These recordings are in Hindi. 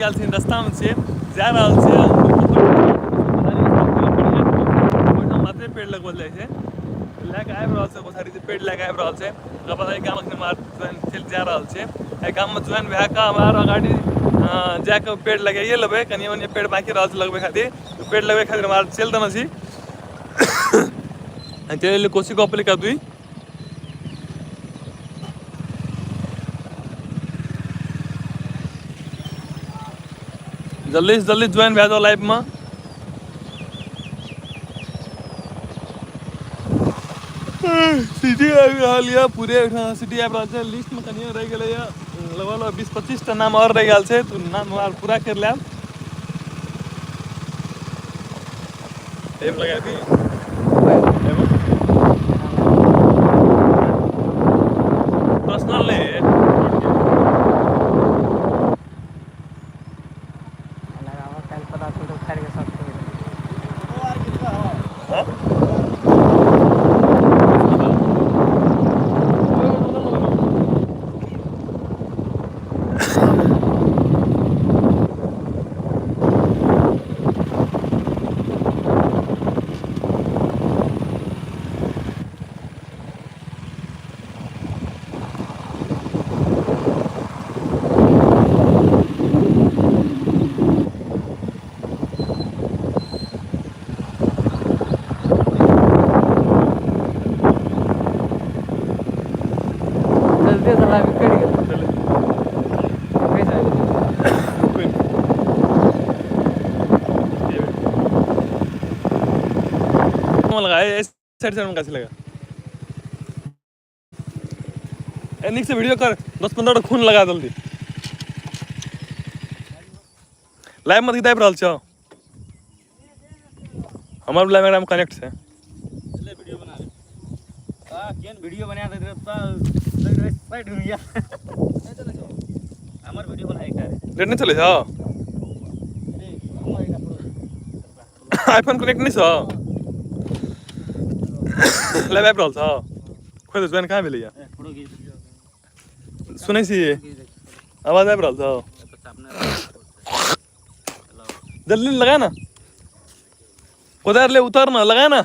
रास्ता में से जा रहल छै मात्र पेड़ लगवल जाइ छै लैके आबि रहल छै बहुत सारी पेड़ लैके आबि रहल छै ओकरा बाद एहि गामक निर्माण चलि जा रहल छै एहि गाममे ज्वाइन भए कऽ हमरा गाड़ी जाके पेड़ लगाइए लेबै कनि मनि पेड़ बाकी रहल छै लगबै खातिर पेड़ लगबै खातिर हमरा चलि देने छी चलि एलियै कोशी कॉपली का दुई जल्दी से जल्दी ज्वाइन भए जाओ लाइफ में सिटी आबि रहल यऽ पूरे सिटी आबि रहल छै लिस्ट में कनियो रहि गेलै यऽ लगभग 20-25 टा नाम और रहि गेल छै तो नाम हमरा पूरा कर लेब एम लगा दी पर्सनल नहीं है लगावा कल पता चल तो खैर के सब जल्दी चला विकेट गया लगाए साइड में कैसे लगा निक से वीडियो कर 10-15 खून लगा जल्दी लाइव में दिखाई रहल छ हमर लाइव में कनेक्ट है ले वीडियो बना ले केन वीडियो बना दे त साइड हो गया हमर वीडियो बनाए का रेड नहीं चले छ आईफोन कनेक्ट नहीं छ लाइव आबि रहल छ खोइ ज्वाइन कहाँ भेलै या सुनै छी आवाज आबि रहल छ जल्दी लगा ना उधर ले उतर ना लगा ना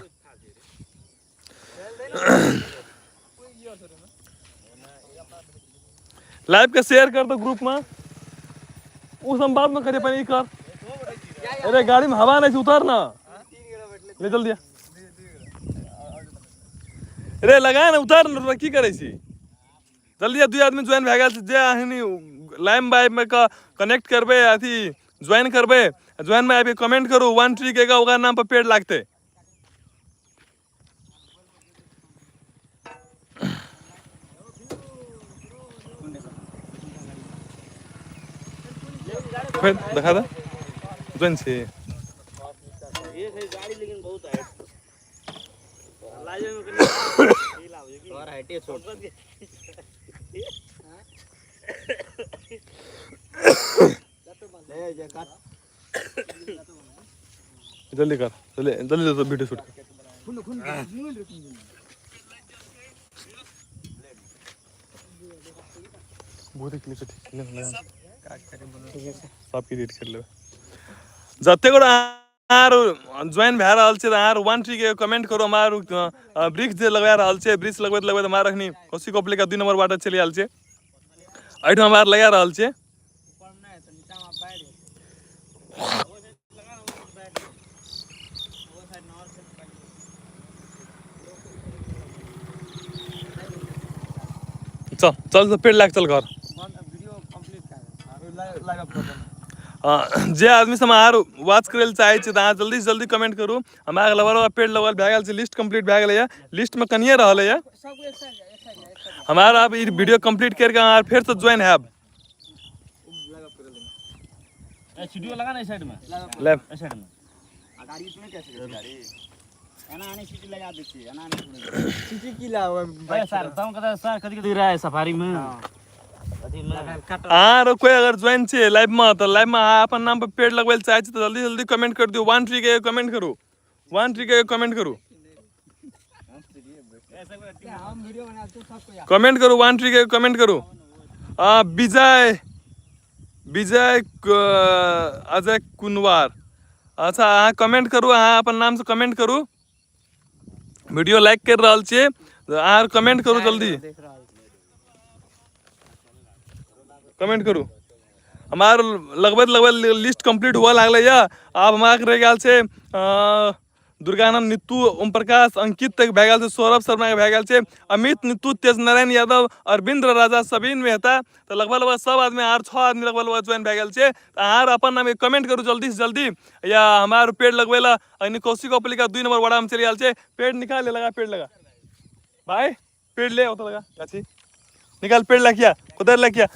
लाइव का शेयर कर दो ग्रुप में उस हम बाद में करे पानी कर अरे गाड़ी में हवा नहीं उतर ना ले जल्दी अरे लगा ना उतर ना की करे छी जल्दी 2 आदमी ज्वाइन भए गेल जे अहनी लाइव बाइव में का कनेक्ट करबे अथी ज्वाइन करबे ज्वाइन में आबि कमेंट करू 1 ट्री के ओकर नाम पर पेड़ लागते दिखा दे ज्वाइन से एक है गाड़ी लेकिन बहुत है लाजे में और हाइटे छोड़ ले जा काट जल्दी कर जल्दी जल्दी तो वीडियो शूट कर बहुत क्लिप ठीक है सब की एडिट कर ले जते को आर ज्वाइन भए रहल छै आर 1 ट्री के कमेंट करो हमार ब्रिक्स जे लगा रहल छै ब्रिक्स लगबैत हमार अखनी कोशी कॉपली का 2 नंबर वाटर चली आल छै एठ हमार लगा रहल छै चल चल तो पेड़ लाग चल घर वीडियो कंप्लीट कर लाइव अप कर जे आदमी से हमार वॉच करे चाहे छी त जल्दी से जल्दी कमेंट करू हमार लेवल पेड़ लेवल भए गेल छै लिस्ट कंप्लीट भए गेलै है लिस्ट में कनिए रहल है हमार अब ई वीडियो कंप्लीट करके हमार फिर से ज्वाइन हैब स्टूडियो लगा ना इस साइड में लैब इस साइड में गाड़ी इसमें कैसे गाड़ी एना आने सीटी लगा देती है एना आने सीटी की ला सर तुम कहता सर कदी रहा है सफारी में हाँ कोई अगर ज्वाइन छे लाइव में तो लाइव में अपन नाम पर पेड़ लगवाइल चाहे तो जल्दी जल्दी कमेंट कर दियो 1 ट्री के कमेंट करू 1 ट्री के कमेंट करू कमेंट करू 1 ट्री के कमेंट करू विजय विजय अजय कुनवार। अच्छा अहाँ कमेंट करू, अहाँ अपन नाम से कमेंट करू, वीडियो लाइक कर रहा छे अहाँ कमेंट करू, जल्दी कमेंट करू। हमार लगभग लगभग लिस्ट कंप्लीट हुआ लागल है। अब हमारे रह गया छे दुर्गानंद, नीतू, ओम प्रकाश, अंकित तक भए गेल छै, सौरभ शर्मा के भए गेल छै, अमित, नीतू, तेज नारायण यादव, अरविंद राजा, सबीन मेहता। तो लगभग लगभग सब आदमी आर 6 आदमी लगभग लगभग ज्वाइन भए गेल छै। आर अपन नाम के कमेंट करू जल्दी से जल्दी, या हमार पेड़ लगवे ला कौशिक ओपली का 2 नंबर वाड़ा में चली गेल छै। पेड़ निकाल ले, लगा पेड़ लगा भाई, पेड़ ले होता लगा गाछी निकाल, पेड़ लखिया उधर लखिया।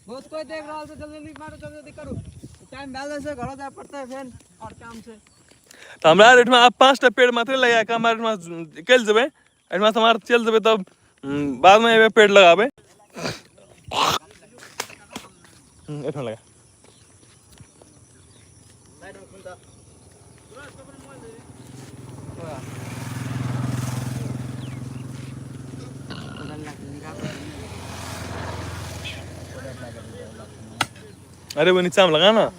बहुत कोई देख रहा है, जल्दी मारो, जल्दी करो, टाइम डाल से घर जा पड़ता है फैन और काम से। तो हमरा एठमा आप 5टा पेड़ मात्र लगा के हमारे एठमा निकल जेबे, एठमा से हमार चल जेबे, तब बाद में एबे पेड़ लगाबे। एठमा लगा अरे वो नीचे में लगा ना।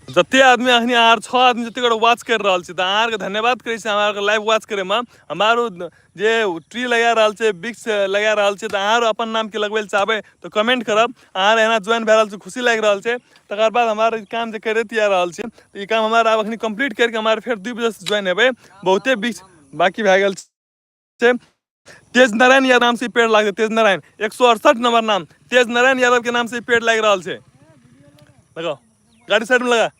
जते आदमी अखनी आर 6 आदमी जते वॉच कर रहा छे, आर के धन्यवाद करे छे हमार लाइव वॉच करे में। हमारो जे ट्री लगा रहा छे, बिक्स लगा रहा छे, तो आर अपन नाम के लगवे चाहबे तो कमेंट करब। आर एना ज्वाइन भए रहल छे, खुशी लाग रहल छे। तकर बाद हमार काम जे करे तिया रहल छे, तो ई काम हमार अब अखनी कंप्लीट करके हमार फिर 2 बजे से ज्वाइन हेबे। बहुते बिक्स बाकी भए गेल छे। तेज नारायण यादव नाम से पेड़ लागे, तेज नारायण 168 नंबर नाम, तेज नारायण यादव के नाम से पेड़ लाग रहा छे। लगाओ गाड़ी साइड में लगा।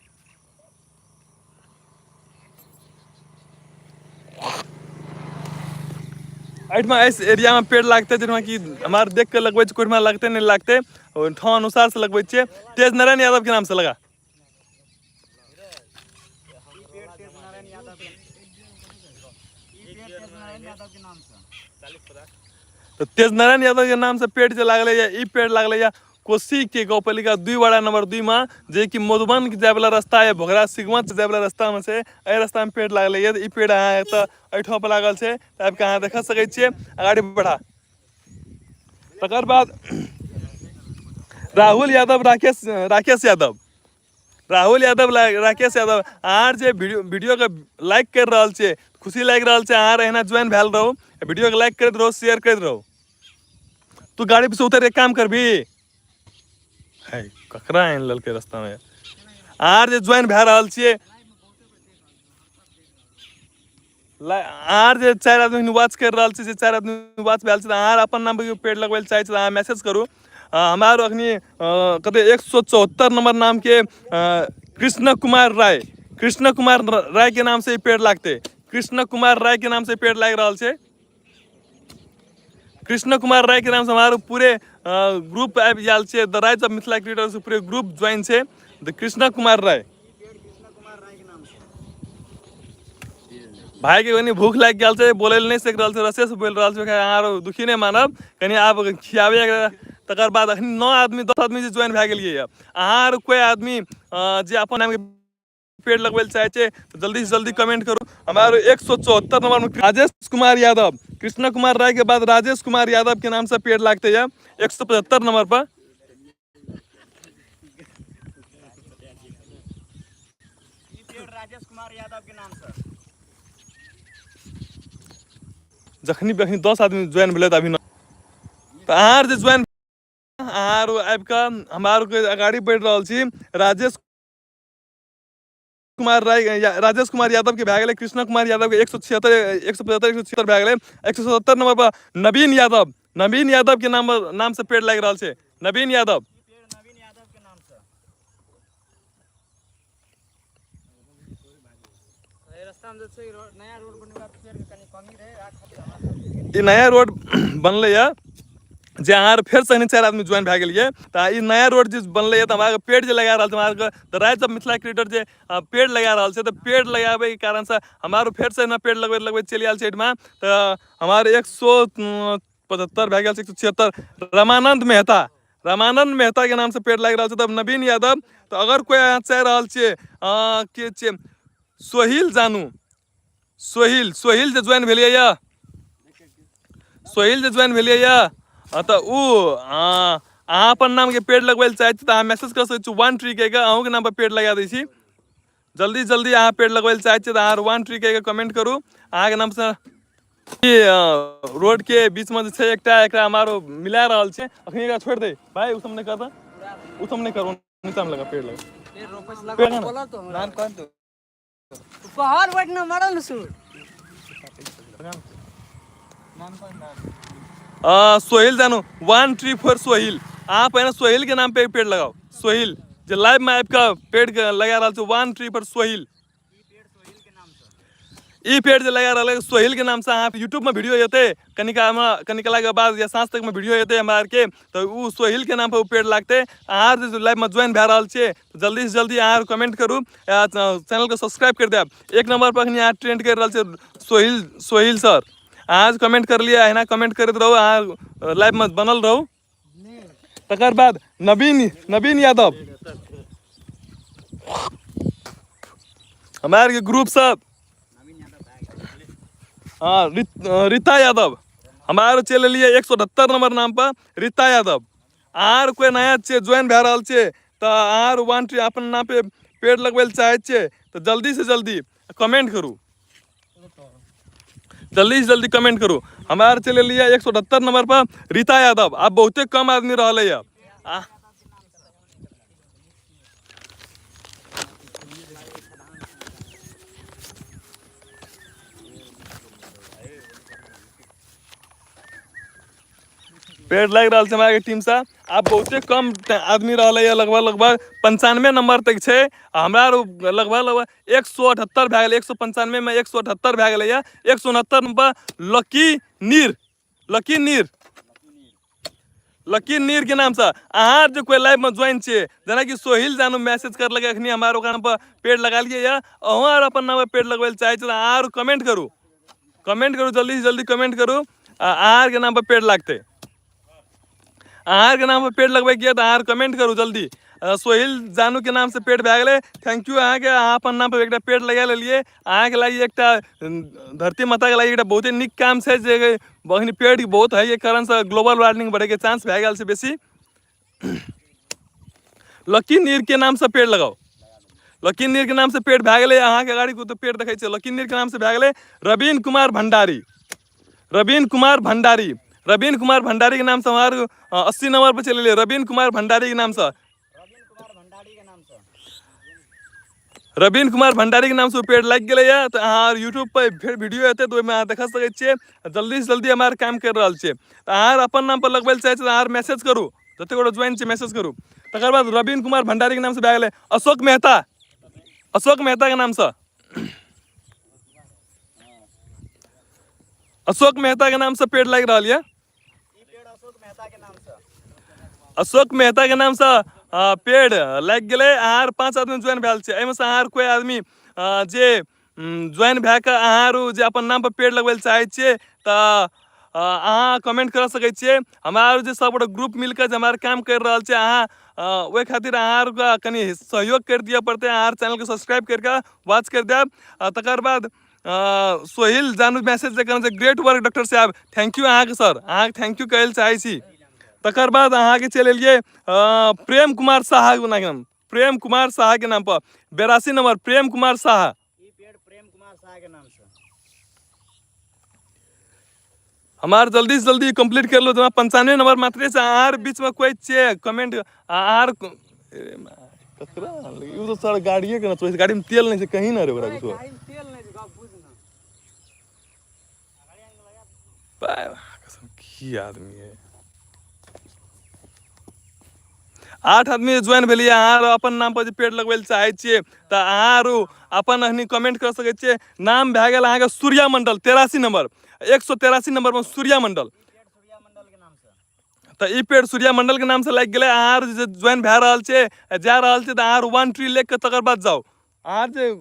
एठमा इस एरिया में पेड़ लागते जिनमें कि हमारे देख के लगवे कोई लगते नहीं लगते, और ठाव अनुसार से लगवे छे। तेज नारायण यादव के नाम से लगा। तो तेज नारायण यादव के नाम से पेड़ जे लागले या ई पेड़ लागले या कोसी के गौपालिका 2 वाड़ा नंबर 2 में, जे कि मधुबन के जाय वाला रास्ता है, भोगरा सिगमत जाय वाला रास्ता में से ए रास्ता में पेड़ लागले या। ई पेड़ अहाँ तो एठो पर लागल छे, तब कहाँ देख सकै छियै। आगे बढ़ा तकर बाद Rahul Yadav, Rakesh Yadav, Rahul Yadav, Rakesh Yadav R J video के लाइक कर रहा छे, खुशी लाग रहा छे। आर एना ज्वाइन भेल रहो, वीडियो के लाइक करते रहो, शेयर करते रहो। तू गाड़ी पे से उतर एक काम कर भी है, ककरा आन ललके रास्ता में। आर जे ज्वाइन भए रहल छियै, आर जे 4 आदमी वॉच कर रहल छियै, जे 4 आदमी वॉच भेल छै, आर अपन नाम पे पेड़ लगबै चाहे छै, अहाँ मैसेज करू। हमार अखनी कते 174 नंबर नाम के कृष्ण कुमार राय, कृष्ण कुमार राय के नाम से पेड़ लागते, कृष्ण कुमार राय के नाम से पेड़ लाग रहा छे। कृष्ण कुमार राय के नाम से हमारे पूरे ग्रुप आबि गेल छे, the rise of Mithila creators से पूरे ग्रुप ज्वाइन छे, द कृष्ण कुमार राय। भाई के कनी भूख लाग गेल छे, बोले नहीं सक रहल छे, रसे से बोल रहल छे। अहाँ दुखी नहीं मानब, कनी आप खियाबे। तकर बाद अखनी 9 आदमी 10 आदमी जे ज्वाइन भए गेलिए। अहाँ कोई आदमी जे अपन नाम के पेड़ लगवे चाहे छे, तो जल्दी से जल्दी कमेंट करो। हमारे 174 नंबर में राजेश कुमार यादव, कृष्ण कुमार राय के बाद राजेश कुमार यादव के नाम से पेड़ लागते हैं 175 नंबर पर। राजेश कुमार यादव के नाम से जखनी बखनी 10 आदमी ज्वाइन भेले अभी न, तो आर जे ज्वाइन आर आबि कऽ हमार के आगाड़ी बढ़ि रहल छी। राजेश कुमार राय, राजेश कुमार यादव के भए गेलै, कृष्ण कुमार यादव के 176 175 176 भए गेलै। 177 नंबर पर नवीन यादव, नवीन यादव के नाम से पेड़ लाग रहल छै, नवीन यादव। नवीन यादव के नाम से रास्ता में जे नया रोड बनेगा, पेड़ के कनी कमी रहे। ई नया रोड बनले है, जे अहाँ फिर से 4 आदमी ज्वाइन भए गेलिए। तो ई नया रोड जे बनले है, तो हमारे पेड़ जे लगा रहल छै, हमारे the rise of Mithila creator जे पेड़ लगा रहल छै, तो पेड़ लगाबे के कारण से हमारो फिर से ना पेड़ लगबे चलि आयल छै एठमा। तो हमारे 175 भए गेल छै, 176 रामानंद मेहता, रामानंद मेहता के नाम से पेड़ लाग रहल छै। तब नवीन यादव। तो अगर कोई चाह रहल छियै कि सोहिल जानू, सोहिल सोहिल जे ज्वाइन भेलिए या, सोहिल जे ज्वाइन भेलिए या, तऽ उ अहाँ अपन नाम के पेड़ लगबै चाहै छी तऽ अहाँ मैसेज कर सकै छी 1 ट्री के अहूँ के नाम पर पेड़ लगा दै छी। जल्दी जल्दी अहाँ पेड़ लगबै चाहै छी तऽ अहाँ 1 ट्री के कमेंट करू। अहाँ के नाम से रोड के बीच में छै एकटा एकरा हमारो मिला रहल छै, अखनी एकरा छोड़ दे भाई, उ सब नहीं करता, उ सब नहीं करो, नीचा में लगा पेड़ लगा, पेड़ रोपस लगा बोला तो नाम कौन तो पहाड़ बैठना मरल सु सोहिल जानू 1 ट्री फॉर सोहिल। आप पहले सोहिल के नाम पे पेड़ लगाओ। सोहिल जो लाइव में आपका पेड़ लगा रहा है 1 ट्री फॉर सोहिल, ई पेड़ जो लगा रहा है सोहिल के नाम से। अहाँ यूट्यूब में वीडियो येते कनिकला के बाद या सांझ तक में वीडियो येते हमरा के, तो उ सोहिल के नाम पे पेड़ लागते। अहाँ जो लाइव में ज्वाइन भए रहल छे तो जल्दी से जल्दी अहाँ कमेंट करू, चैनल को सब्सक्राइब कर देब। 1 नंबर पर अखनी अहाँ ट्रेंड कर रहल छे सोहिल, सोहिल सर आज कमेंट कर लिया है ना, कमेंट करते रहो, अहाँ लाइव में बनल रहो। तकर बाद नवीन, नवीन यादव हमारे के ग्रुप सब, हाँ रीता यादव हमारे चले लिए 178 नंबर नाम पर रीता यादव। आर कोई नया छे ज्वाइन भए रहल छे तो आर 1 ट्री अपन नाम पे पेड़ लगबै चाहे छे तो जल्दी से जल्दी कमेंट करू, जल्दी से जल्दी कमेंट करू। हमारे चले लिए 178 नंबर पर रीता यादव। अब बहुते कम आदमी रहले है। पेड़ लग रहा है हमारे टीम से, अब बहुते कम आदमी रहले है, लगभग लगभग 95 नंबर तक छे। हमरा लगभग 178 भए गेलै, 195 में 178 भए गेलै है। 169 नंबर लकी नीर, लकी नीर, लकी नीर के नाम से अहाँ जो कोई लाइव में ज्वाइन छे, जना कि सोहिल जानू मैसेज कर लगे अखनी हमारे ओकरा पर पेड़ लगा लिए है, अहाँ अपन नाम पर पेड़ लगबै चाहे छे आर कमेंट करू, कमेंट करू, जल्दी से जल्दी कमेंट करू। आर के नाम पर पेड़ लागते, आहार के नाम पर पेड़ लगबै के तो आहार कमेंट करू जल्दी। सोहिल जानू के नाम से पेड़ भए गेलै, थैंक यू अहाँ के, अहाँ अपन नाम पर एकटा पेड़ लगा लेलिए। अहाँ के लागि एकटा धरती माता के लागि एकटा बहुते निक काम छै जे बहनी पेड़ बहुत है, ये कारण से ग्लोबल वार्मिंग बढ़े के चांस भए गेल छै बेसी। लकी नीर के नाम से पेड़ लगाओ, लकी नीर के नाम से पेड़ भए गेलै। अहाँ के गाड़ी को तो पेड़ देखै छै, लकी नीर के नाम से भए गेलै। रवीन कुमार भंडारी, रवीन कुमार भंडारी, रवीन कुमार भंडारी के नाम से हमारे 80 नंबर पर चले लिए। रवीन कुमार भंडारी के नाम से, रवीन कुमार भंडारी के नाम से पेड़ लग गए है। तो अहाँ यूट्यूब पर फिर वीडियो हेतै तो अहाँ देख सकै छियै। जल्दी से जल्दी हमारे काम कर रहल छियै। तो अहाँ अपन नाम पर लगबै चाहे तो अहाँ मैसेज करू, जते गोटे ज्वाइन छै मैसेज करू। तकर बाद रवीन कुमार भंडारी के नाम से भए गेलै अशोक मेहता, अशोक मेहता के नाम से, अशोक मेहता के नाम से पेड़ लग रहा है। अशोक मेहता के नाम से पेड़ लग गए। आर 5 आदमी ज्वाइन भेल छै, एहिमे से आर कोई आदमी जे ज्वाइन भए के अहाँ जे अपन नाम पर पेड़ लगबै चाहे छियै तऽ अहाँ कमेंट कर सकै छियै। हमार जे सब ग्रुप मिलकर जे हमार काम कर रहल छै, अहाँ ओहि खातिर अहाँ कनि सहयोग कर दिअ पड़तै। अहाँ चैनल के सब्सक्राइब करके वॉच कर देब। तकर बाद सोहिल जानू मैसेज जे ग्रेट वर्क डॉक्टर साहब, थैंक यू अहाँ के सर, अहाँ थैंक यू कहै चाहे छी। तकर बाद अहाँ के चल एलिए प्रेम कुमार साहा के नाम, प्रेम कुमार साहा के नाम पर 82 नंबर प्रेम कुमार साहा, प्रेम कुमार साहा के नाम से हमार जल्दी से जल्दी कंप्लीट कर लो। 95 नंबर मात्र से आर बीच में कोई छे कमेंट आर ककरा यू तो सर गाड़िए के ना, तो गाड़ी में तेल नहीं है कहीं ना रे ओकरा कुछ तेल नहीं है गप बुझना कसम की आदमी है। 8 आदमी ज्वाइन भेलिए। अहाँ अपन नाम पर पेड़ लगबै चाहे छियै तऽ अहाँ अपन अखनी कमेंट कर सकै छियै। नाम भए गेल अहाँके सूर्या मंडल 83 नंबर, 183 नंबर में सूर्या मंडल, तो ई पेड़ सूर्या मंडल के नाम से लग गए। अहाँ जे ज्वाइन भए रहल छै जा रहल छै तऽ अहाँ 1 ट्री लेख के तकर बाद जाओ। अहाँ जे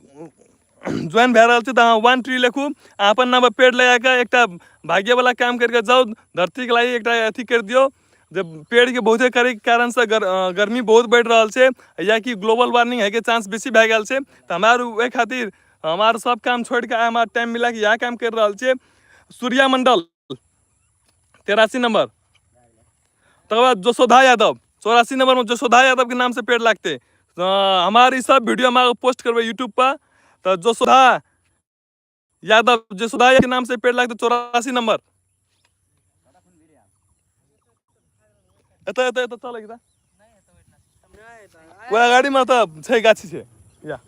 ज्वाइन भए रहल छै तऽ अहाँ 1 ट्री लिखू, अहाँ अपन नाम पर पेड़ लगा के एकटा भाग्य वाला काम करके जाओ। धरती के लागि एकटा अथी कर दियो। जब पेड़ के बहुते करे के कारण से गर्मी बहुत बढ़ रहा है, या कि ग्लोबल वार्मिंग है के चांस बेसी भए गेल छै, तऽ हमार ओहि खातिर हमारा सब काम छोड़ के हमारा टाइम मिला कि यहाँ काम कर रहा छे। सूर्या मंडल 83 नंबर, तो बाद जसोधा यादव 84 नंबर में जसोधा यादव के नाम से पेड़ लगते। तो हमारी सब वीडियो हमारे पोस्ट करबे यूट्यूब पर, तो जसोधा यादव जसोधा के नाम से पेड़ लगते 84 नंबर। चल कोई गाड़ी में तो छे गाछी छे या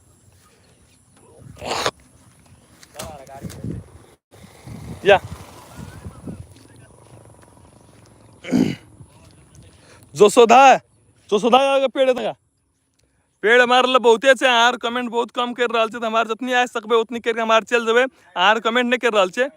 या जसोधा के पेड़ है, पेड़ हमारे लिए बहुते अच्छे। आर कमेंट बहुत कम कर रहा है, तो हमारे जितनी आ सकबे उतनी करके हमारे चल जाबे। आर कमेंट नहीं कर रहा है।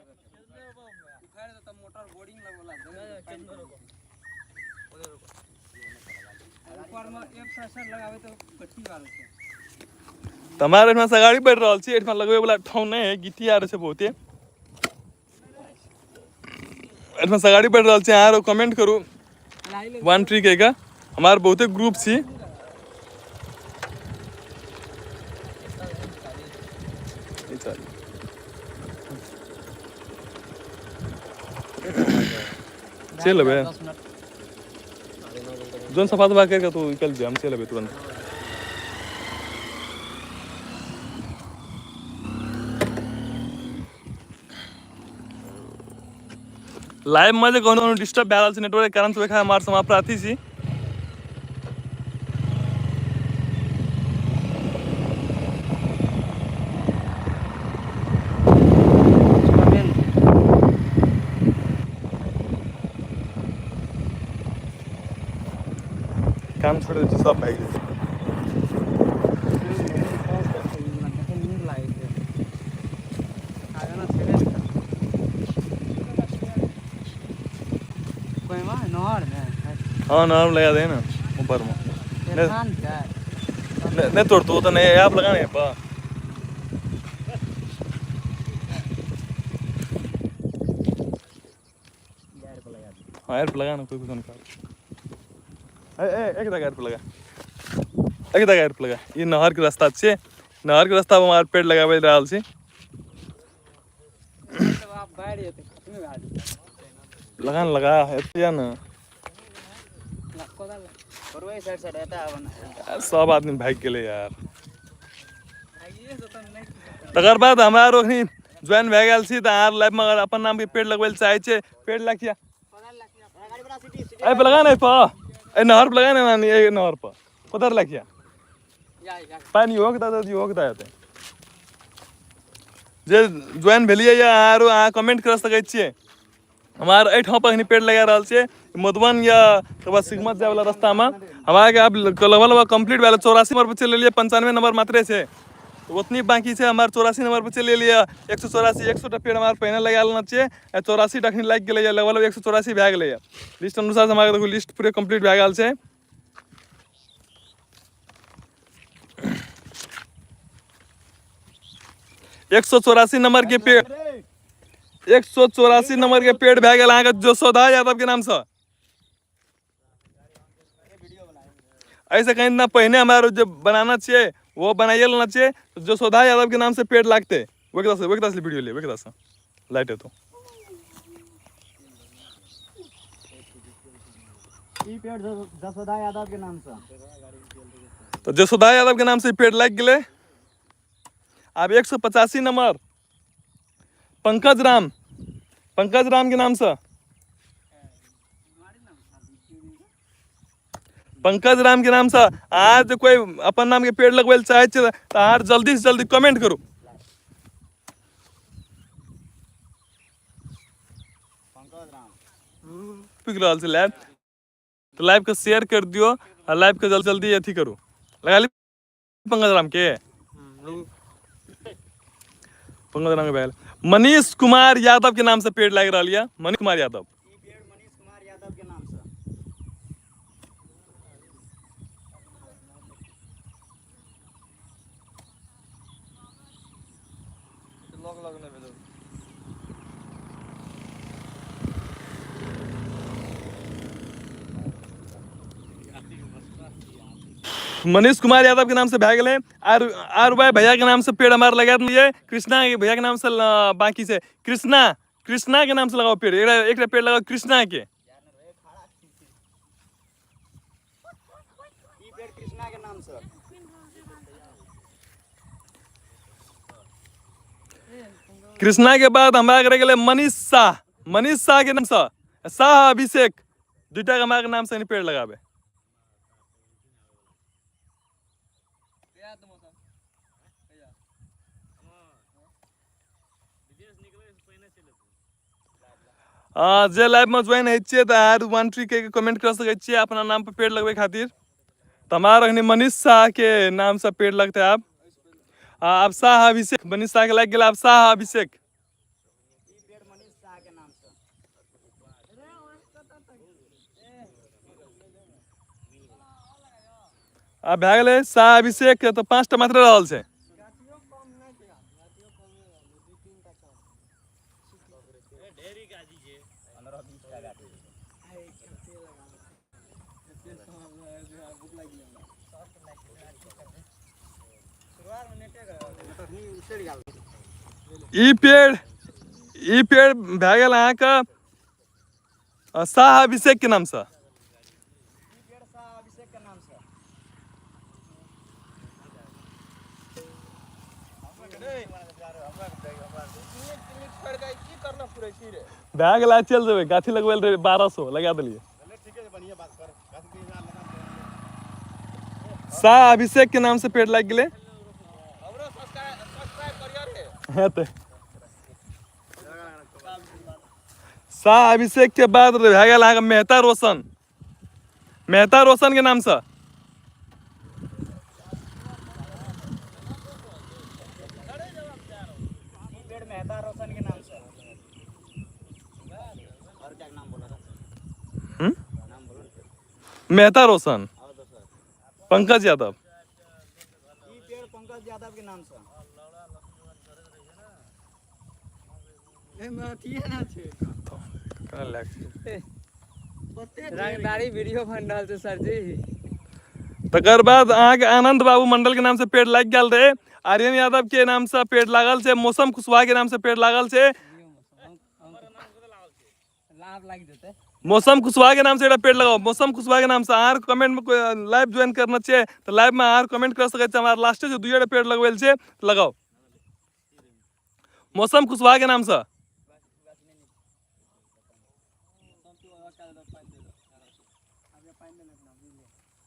हमारे इसमें से गाड़ी बढ़ रहा है, इसमें लगवे वाला ठाव नहीं है, गिट्टी आ रहे बहुते। इसमें से गाड़ी बढ़ रहा है, आर कमेंट करू 1 ट्री के का हमारे बहुते ग्रुप छी। चल बे जोन सफा दबा करके तू निकल जा, हम चल बे तुरंत। लाइव मध्ये कोनो डिस्टर्ब भए रहल छै नेटवर्क के कारण, से देखा हमार समाप्त अथी छी। काम छोड़ दे सब भाग जेतै। हाँ नॉर्म लगा दे ना ऊपर में, नहीं तोड़ तो नहीं आप लगाने पा। हाँ एयर पे लगाना, कोई कुछ नहीं कर। एक एयर पे लगा, एक एयर पे लगा। ये नहर के रास्ता छे, नहर के रास्ता पर हमारे पेड़ लगावे रहल छी। लगान लगा है ना, सब आदमी भाग गेले यार। तकर बाद हमारो ज्वाइन भए गेल छी, तो आर लाइफ में अगर अपन नाम के पेड़ लगबै चाहे छे, पेड़ लखिया ए पे लगा नहीं पा, ए नहर पे लगा नहीं, ए नहर पर उधर लखिया पानी होकता होते जे ज्वाइन भेलिए या आरो आ कमेंट कर सकै छियै। हमार एठाम पर पेड़ लगा रहल छे मधुबन या तब सिगमत जाए वाला रास्ता में। हमारे के अब लगभग कंप्लीट भेल। 84 नंबर पर चल लिए, 95 नंबर मात्रे से उतनी बाकी है। हमारे 84 नंबर पर चल लिए 184 100 पेड़ हमारे पहले लगा लेना चाहिए। 84 अखनी लग गए, लगभग 184 भए गेलै। लिस्ट अनुसार हमारे देखो लिस्ट पूरे कंप्लीट भए गेल छै। एक 184 नंबर के पेड़, 184 नंबर के पेड़ भए गेल अहाँके जसोधा यादव के नाम से। ऐसे कहीं ना पहले हमारे जो बनाना चाहिए वो बनाइए लेना चाहिए। जसोधा यादव के नाम से पेड़ लागते वेकदा से वीडियो ले, वेकदा से लाइट है पेड़ जसोधा यादव के नाम से, तो जसोधा यादव के नाम से पेड़ लग गए। अब 185 नंबर पंकज राम के नाम से, पंकज राम के नाम से आज कोई अपन नाम के पेड़ लगवे चाहे तो आर जल्दी से जल्दी कमेंट करो। पिक रहल छै लाइव, तो लाइव के शेयर कर दियो और लाइव के जल्दी जल्दी अथी करो। लगा ली पंकज राम के, पंकज राम के बैल मनीष कुमार यादव के नाम से पेड़ लग रहा है। मनीष कुमार यादव, मनीष कुमार यादव के नाम से। मनीष कुमार यादव के नाम से भए गेलै। आर वाई भैया के नाम से पेड़ हमारे लगा दिए। कृष्णा भैया के नाम से बाकी से कृष्णा के नाम से लगाओ पेड़। एक पेड़ लगाओ कृष्णा के। ई पेड़ कृष्णा के नाम से। कृष्णा के बाद हमारे रह गए मनीष शाह के नाम से शाह अभिषेक दुटा के हमारे नाम से पेड़ लगावे। जे लाइव में ज्वाइन है तो आर वन ट्री के कमेंट कर सके अपना नाम पे पेड़ लगवे खातिर। तो हमारा रखनी मनीष शाह के नाम से पेड़ लगते हैं आप शाह अभिषेक मनीष शाह के लग गया। आप शाह अभिषेक पेड़ मनीष शाह के नाम से। अब भए गेलै शाह अभिषेक तो 5टा मात्र रहल छै। ई पेड़ भए गेल अहाँके शाह अभिषेक के नाम से। पेड़ शाह अभिषेक के नाम से। भए गेल चल जेबै गाछी लगबैल रहे 1200 लगा देलिए। शाह अभिषेक के नाम से पेड़ लग गए। शाह अभिषेक के बाद भए गेल अहाँके मेहता रोशन के नाम से। पेड़ मेहता रोशन के नाम से। और क्या नाम बोला था? नाम बोलो। मेहता रोशन पंकज यादव। ई पेड़ पंकज यादव के नाम से। रंगदारी वीडियो बन रहा है सर जी। तकर बाद अहाँके आनंद बाबू मंडल के नाम से पेड़ लग गया रहे। आर्यन यादव के नाम से पेड़ लागल छै। मौसम कुशवाहा के नाम से पेड़ लागल छै। मौसम कुशवाहा के नाम से पेड़ लगाओ। मौसम कुशवाहा के नाम से आर कमेंट में लाइव ज्वाइन करना चाहिए तो लाइव में आर कमेंट कर सके। हमारे लास्ट से 2 पेड़ लगवेल छै लगाओ मौसम कुशवाहा के नाम से।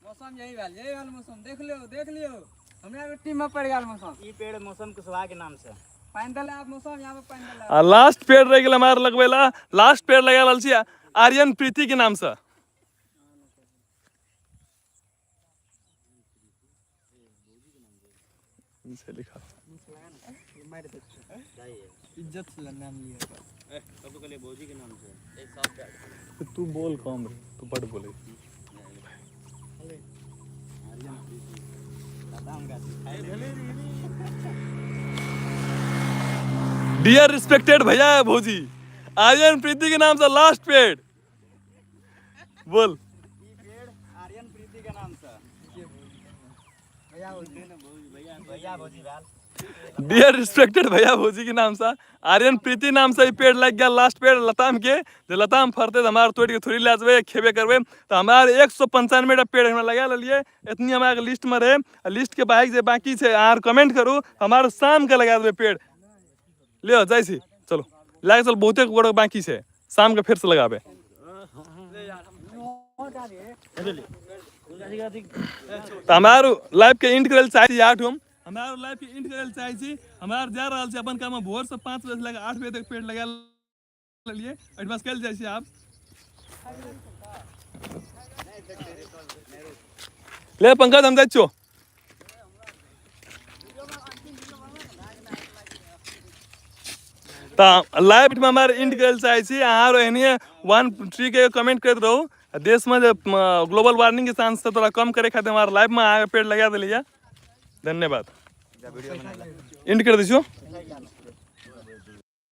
मौसम यही वाला मौसम देख लियो हमरा टीम में पड़ गया मौसम। ई पेड़ मौसम कुशवाहा के नाम से। पानी डाला आप मौसम यहाँ पे पानी डाला। लास्ट पेड़ रह गया हमारे लगवेला। लास्ट पेड़ लगा रहल छी आर्यन प्रीति के नाम से। इज्जत से नाम लिया सबको पहले भौजी के नाम से। तू बोल कम रे तू बड़ बोले। डियर रिस्पेक्टेड भैया भौजी आर्यन प्रीति के नाम से लास्ट पेड़ बोल। पेड़ आर्यन प्रीति के नाम से। भैया भौजी डियर रिस्पेक्टेड भैया भौजी के नाम से आर्यन प्रीति नाम से पेड़ लग गया। लास्ट पेड़ लताम के जो लताम फरते तो हमारे तोड़ के थोड़ी ले जब खेबे करबे। तो हमारे 195 पेड़ हमरा लगा लिए। इतनी हमारे लिस्ट में रहे। लिस्ट के बाइक जो बाकी है आर कमेंट करू हमारे शाम के लगा देवे पेड़ ले जाइसी। चलो लागे चल बहुते गोड़ बाकी है शाम के फिर से लगावे। तो हमारे लाइव के इंड करे चाहिए 8 हमारे लाइफ के इंड करे चाहे छी। हमारे जा रहा है अपन काम भोर से 5 बजे से लेकर 8 बजे तक पेड़ लगा लिए एडवांस कल जाए आप ले पंकज हम जाइयो। तो लाइव में हमारे इंड करे चाहे छी। अहाँ एहनी 1 ट्री के कमेंट करते रहो। देश में ग्लोबल वार्मिंग के चांस थोड़ा कम करे खातिर हमारे लाइव में पेड़ लगा दिलिए। धन्यवाद। इंड कर दीजिए।